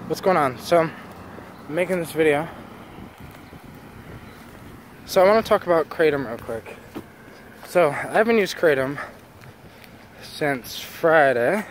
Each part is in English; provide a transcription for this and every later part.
What's going on? So, I'm making this video. So I want to talk about Kratom real quick. So, I haven't used Kratom since Friday.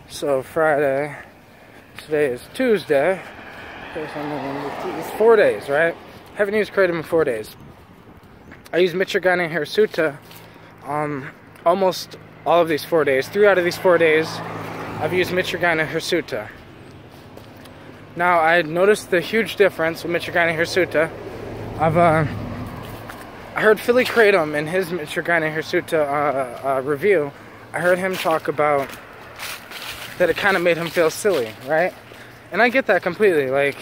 So Friday, today is Tuesday. It's 4 days, right? Haven't used Kratom in 4 days. I used Mitragyna Family almost all of these 4 days. 3 out of these 4 days, I've used Mitragyna Family. Now, I noticed the huge difference with Mitragyna Family. I heard Philly Kratom in his Mitragyna Family review. I heard him talk about that it kind of made him feel silly, right? And I get that completely. Like,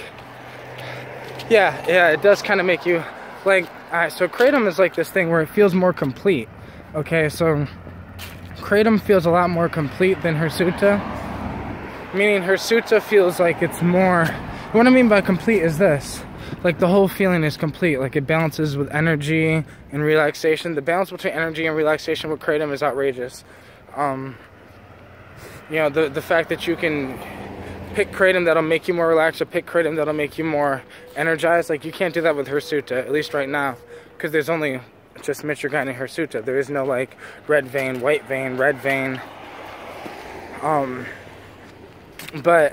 yeah, it does kind of make you, like, alright, so Kratom is like this thing where it feels more complete. Okay, so Kratom feels a lot more complete than Hirsuta. Meaning Hirsuta feels like it's more, what I mean by complete is this. Like, the whole feeling is complete. Like, it balances with energy and relaxation. The balance between energy and relaxation with Kratom is outrageous. You know, the fact that you can pick Kratom that'll make you more relaxed or pick Kratom that'll make you more energized. Like, you can't do that with Hirsuta, at least right now. Because there's only just Mitragyna Hirsuta. There is no, like, red vein, white vein, red vein. But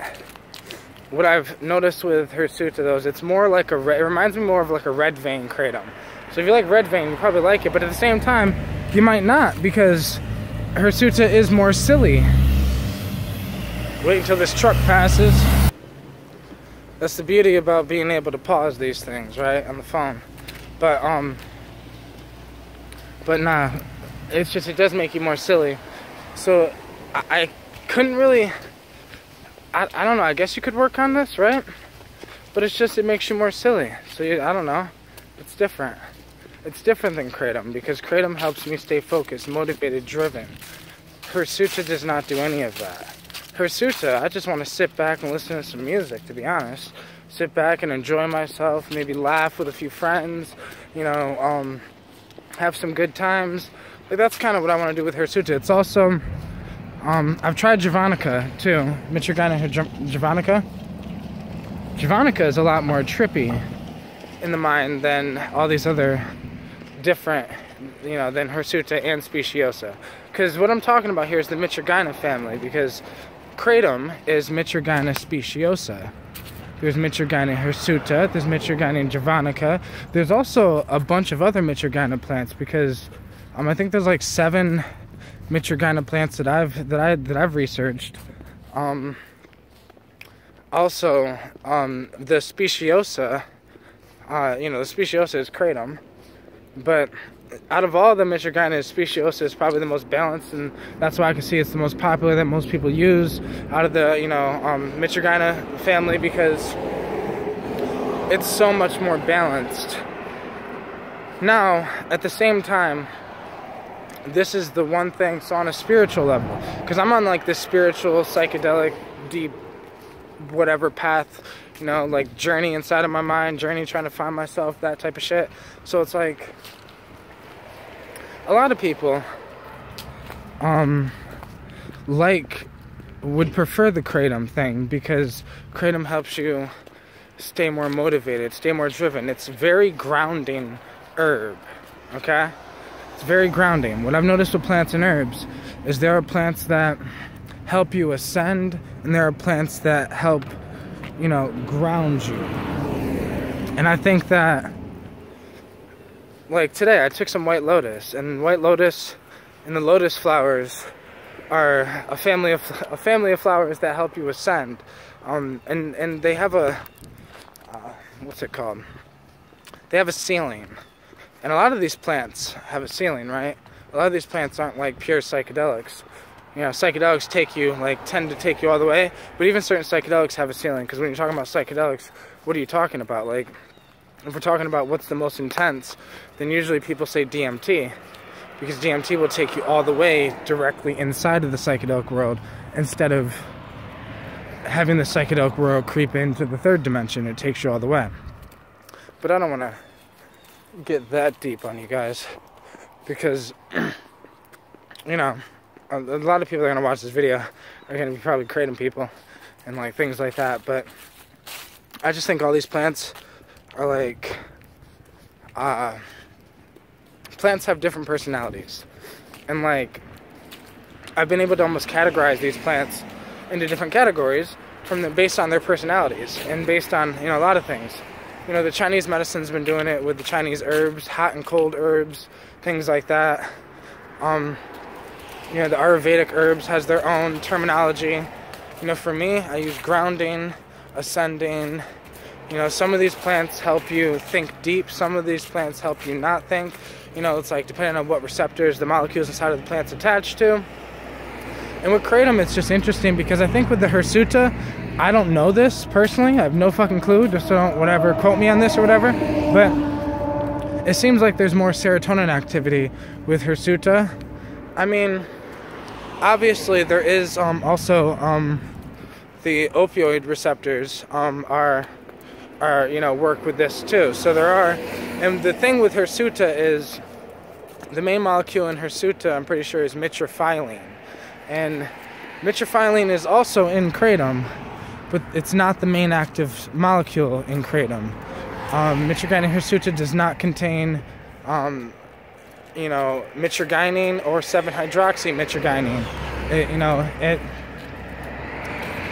what I've noticed with Hirsuta, though, is it's more like it reminds me more of like a red vein Kratom. So if you like red vein, you probably like it. But at the same time, you might not, because Hirsuta is more silly. Wait until this truck passes. That's the beauty about being able to pause these things, right, on the phone. But nah, it's just, it does make you more silly. So I couldn't really, I don't know, I guess you could work on this, right? But it's just, it makes you more silly. So I don't know, it's different. It's different than Kratom, because Kratom helps me stay focused, motivated, driven. Hirsuta does not do any of that. Hirsuta, I just want to sit back and listen to some music, to be honest. Sit back and enjoy myself, maybe laugh with a few friends, you know, have some good times. Like, that's kind of what I want to do with Hirsuta. It's also, I've tried Javanica too, Mitragyna Javanica. Javanica is a lot more trippy in the mind than all these other different, you know, than Hirsuta and Speciosa. Because what I'm talking about here is the Mitragyna family, because Kratom is Mitragyna Speciosa. There's Mitragyna Hirsuta, there's Mitragyna Javanica. There's also a bunch of other Mitragyna plants, because I think there's like 7 Mitragyna plants that I've researched. Also, the Speciosa, you know, the Speciosa is Kratom, but out of all the Mitragyna, Speciosa is probably the most balanced, and that's why I can see it's the most popular that most people use out of the, you know, Mitragyna family, because it's so much more balanced. Now, at the same time, this is the one thing, so on a spiritual level, because I'm on like this spiritual, psychedelic, deep, whatever path, you know, like journey inside of my mind, journey trying to find myself, that type of shit. So it's like, a lot of people would prefer the Kratom thing, because Kratom helps you stay more motivated, stay more driven. It's very grounding herb, okay? It's very grounding. What I've noticed with plants and herbs is there are plants that help you ascend, and there are plants that help, you know, ground you. And I think that, like today, I took some white lotus, and white lotus and the lotus flowers are a family of flowers that help you ascend. And they have a what's it called? They have a ceiling, and a lot of these plants have a ceiling, right? A lot of these plants aren't like pure psychedelics. You know, psychedelics tend to take you all the way, but even certain psychedelics have a ceiling. Because when you're talking about psychedelics, what are you talking about? Like, if we're talking about what's the most intense, then usually people say DMT, because DMT will take you all the way directly inside of the psychedelic world, instead of having the psychedelic world creep into the third dimension. It takes you all the way. But I don't want to get that deep on you guys, because, you know, a lot of people that are going to watch this video are going to be probably Kratom people, and like things like that. But I just think all these plants are like, plants have different personalities, and like I've been able to almost categorize these plants into different categories based on their personalities and based on, you know, a lot of things. You know, the Chinese medicine's been doing it with the Chinese herbs, hot and cold herbs, things like that. You know, the Ayurvedic herbs has their own terminology. You know, for me, I use grounding, ascending. You know, some of these plants help you think deep. Some of these plants help you not think. You know, it's like depending on what receptors the molecules inside of the plant's attached to. And with kratom, it's just interesting because I think with the hirsuta, I don't know this personally. I have no fucking clue. Just don't, whatever, quote me on this or whatever. But it seems like there's more serotonin activity with hirsuta. I mean, obviously there is also the opioid receptors are you know, work with this too. So there are, and the thing with hirsuta is the main molecule in hirsuta, I'm pretty sure, is mitraphyline. And mitraphyline is also in kratom, but it's not the main active molecule in kratom. Mitragyna hirsuta does not contain, you know, mitragynine or 7-hydroxymitragynine.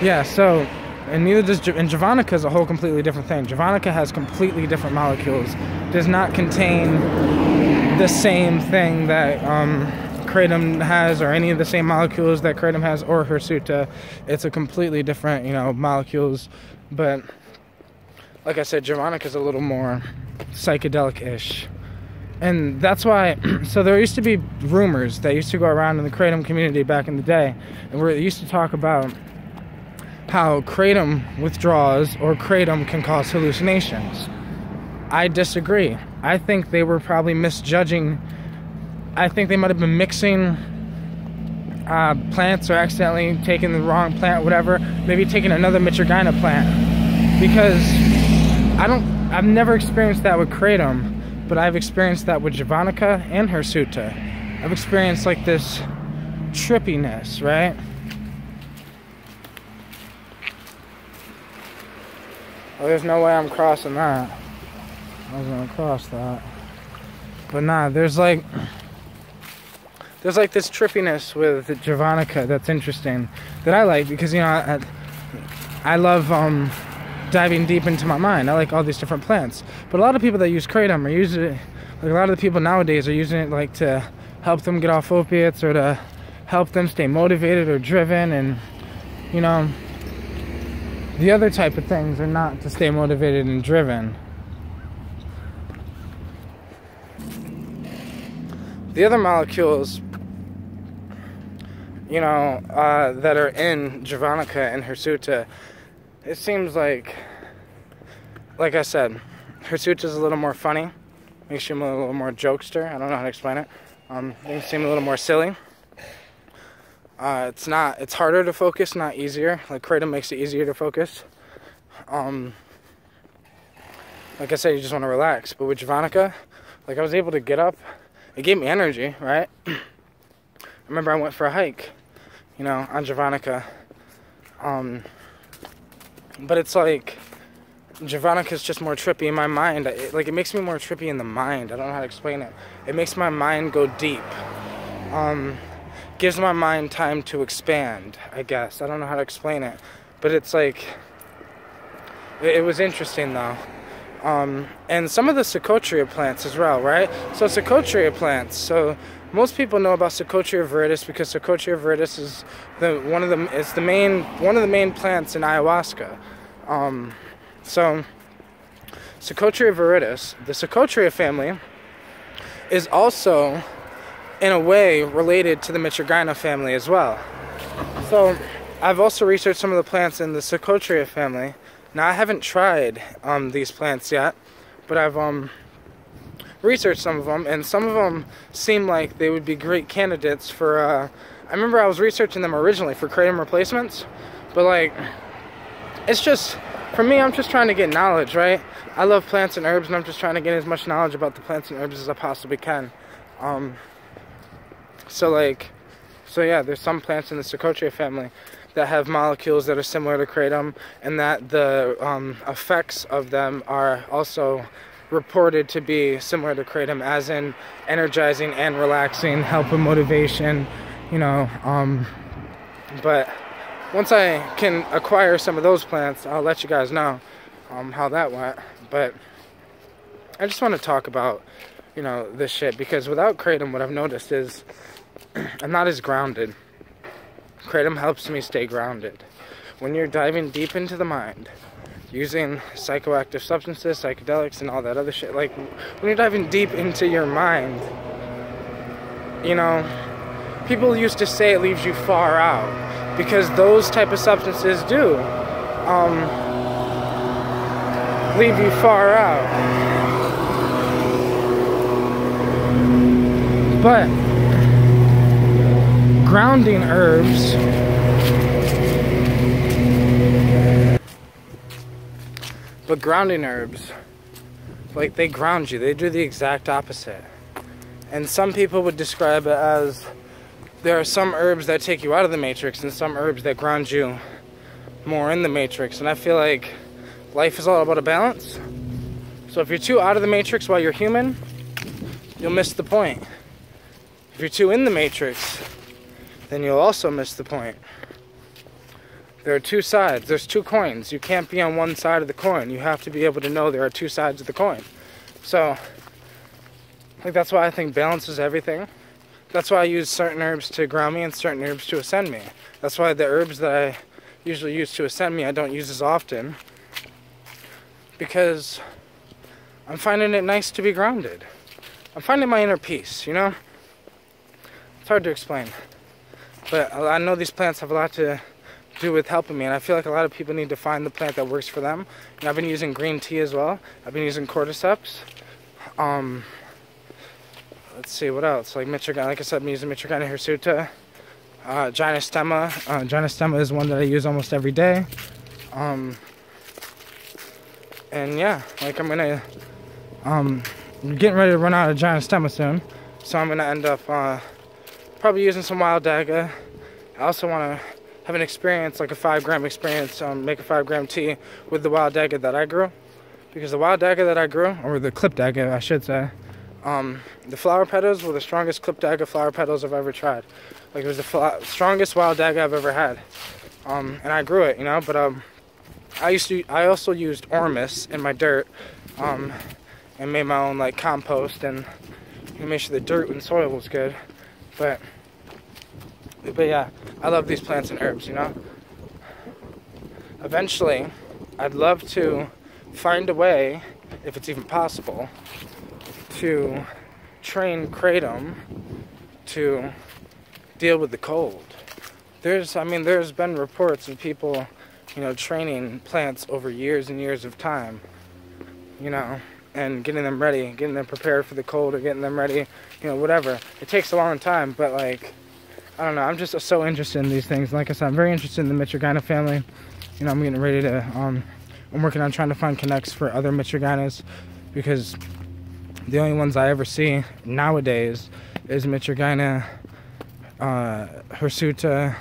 Yeah, so, and neither does, and Javanica is a whole completely different thing. Javanica has completely different molecules, does not contain the same thing that kratom has, or any of the same molecules that kratom has, or hirsuta. It's a completely different, you know, molecules. But like I said, Javanica is a little more psychedelic-ish. And that's why, so there used to be rumors that used to go around in the kratom community back in the day, and where they used to talk about how kratom withdrawals or kratom can cause hallucinations. I disagree. I think they were probably misjudging. I think they might have been mixing plants, or accidentally taking the wrong plant, whatever. Maybe taking another Mitragyna plant. Because I've never experienced that with kratom, but I've experienced that with Javanica and hirsuta. I've experienced like this trippiness, right? Well, there's no way I'm crossing that. I was gonna cross that. But nah, there's like this trippiness with Javanica that's interesting, that I like, because, you know, I love diving deep into my mind. I like all these different plants. But a lot of people that use kratom are using it, like a lot of the people nowadays are using it like to help them get off opiates, or to help them stay motivated or driven, and, you know, the other type of things are not to stay motivated and driven. The other molecules, you know, that are in Javanica and hirsuta, it seems like I said, hirsuta is a little more funny, makes you a little more jokester. I don't know how to explain it. Things seem a little more silly. It's harder to focus, not easier. Like kratom makes it easier to focus. Like I said, you just want to relax. But with Javanica, like, I was able to get up. It gave me energy, right? I remember I went for a hike, you know, on Javanica. But it's like, Javanica is just more trippy in my mind. It makes me more trippy in the mind. I don't know how to explain it. It makes my mind go deep. Gives my mind time to expand, I guess. I don't know how to explain it. But it's like, it was interesting though. And some of the Psychotria plants as well, right? So Psychotria plants. So most people know about Psychotria viridis because Psychotria viridis is one of the main plants in ayahuasca. So Psychotria viridis, the Psychotria family, is also in a way related to the Mitragyna family as well. So I've also researched some of the plants in the Psychotria family. Now, I haven't tried these plants yet, but I've researched some of them, and some of them seem like they would be great candidates for, I remember I was researching them originally for kratom replacements, but like, it's just, for me, I'm just trying to get knowledge, right? I love plants and herbs, and I'm just trying to get as much knowledge about the plants and herbs as I possibly can. So yeah, there's some plants in the Psychotria family that have molecules that are similar to kratom, and that the effects of them are also reported to be similar to kratom, as in energizing and relaxing, help with motivation, you know. But once I can acquire some of those plants, I'll let you guys know how that went. But I just want to talk about, you know, this shit, because without kratom, what I've noticed is I'm not as grounded. Kratom helps me stay grounded. When you're diving deep into the mind, using psychoactive substances, psychedelics, and all that other shit, like, when you're diving deep into your mind, you know, people used to say it leaves you far out, because those type of substances do leave you far out. But grounding herbs, like, they ground you. They do the exact opposite. And some people would describe it as there are some herbs that take you out of the matrix and some herbs that ground you more in the matrix. And I feel like life is all about a balance. So if you're too out of the matrix while you're human, you'll miss the point. If you're too in the matrix, then you'll also miss the point. There are two sides. There's two coins. You can't be on one side of the coin. You have to be able to know there are two sides of the coin. So, like, that's why I think balance is everything. That's why I use certain herbs to ground me and certain herbs to ascend me. That's why the herbs that I usually use to ascend me, I don't use as often. Because I'm finding it nice to be grounded. I'm finding my inner peace, you know? It's hard to explain. But I know these plants have a lot to do with helping me, and I feel like a lot of people need to find the plant that works for them. And I've been using green tea as well. I've been using cordyceps. Let's see, what else? Like Mitragyna, like I said, I'm using Mitragyna hirsuta. Gynostema. Gynostema is one that I use almost every day. And yeah, like I'm getting ready to run out of Gynostema soon. So I'm gonna end up probably using some wild daga. I also want to have an experience, like a 5-gram experience, make a 5-gram tea with the wild daga that I grew. Because the wild daga that I grew, or the clip daga I should say, the flower petals were the strongest clip daga flower petals I've ever tried. Like, it was the strongest wild daga I've ever had. And I grew it, you know, but I also used ormus in my dirt, and made my own, like, compost, and made sure the dirt and soil was good. But yeah, I love these plants and herbs, you know. Eventually, I'd love to find a way, if it's even possible, to train kratom to deal with the cold. There's been reports of people, you know, training plants over years and years of time, you know, and getting them ready, getting them prepared for the cold, or getting them ready, you know, whatever. It takes a long time, but, like, I don't know, I'm just so interested in these things. Like I said, I'm very interested in the Mitragyna family. You know, I'm getting ready to, I'm working on trying to find connects for other Mitragynas, because the only ones I ever see nowadays is Mitragyna hirsuta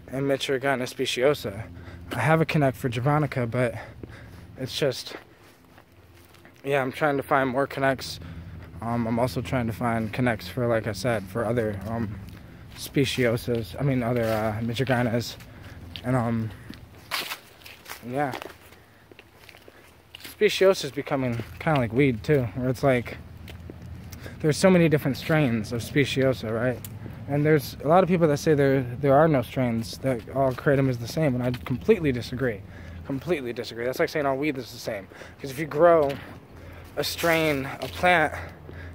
and Mitragyna speciosa. I have a connect for javanica, but it's just, yeah, I'm trying to find more connects. I'm also trying to find connects for, like I said, for other speciosas, other Mitragynas, and yeah, speciosa is becoming kind of like weed too, where it's like there's so many different strains of speciosa, right? And there's a lot of people that say there are no strains, that all kratom is the same, and I completely disagree. Completely disagree. That's like saying all weed is the same. Because if you grow a strain, a plant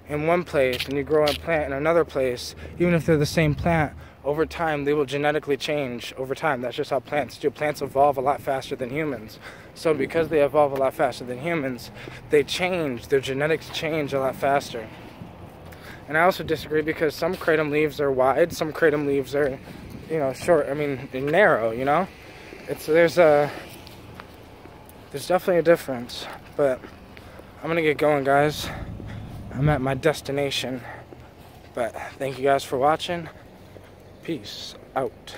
in one place, and you grow a plant in another place, even if they're the same plant, over time they will genetically change over time. That's just how plants do. Plants evolve a lot faster than humans. So because they evolve a lot faster than humans, they change, their genetics change a lot faster. And I also disagree, because some kratom leaves are wide, some kratom leaves are, you know, short, narrow, you know? There's definitely a difference. But I'm gonna get going, guys. I'm at my destination. But thank you guys for watching. Peace out.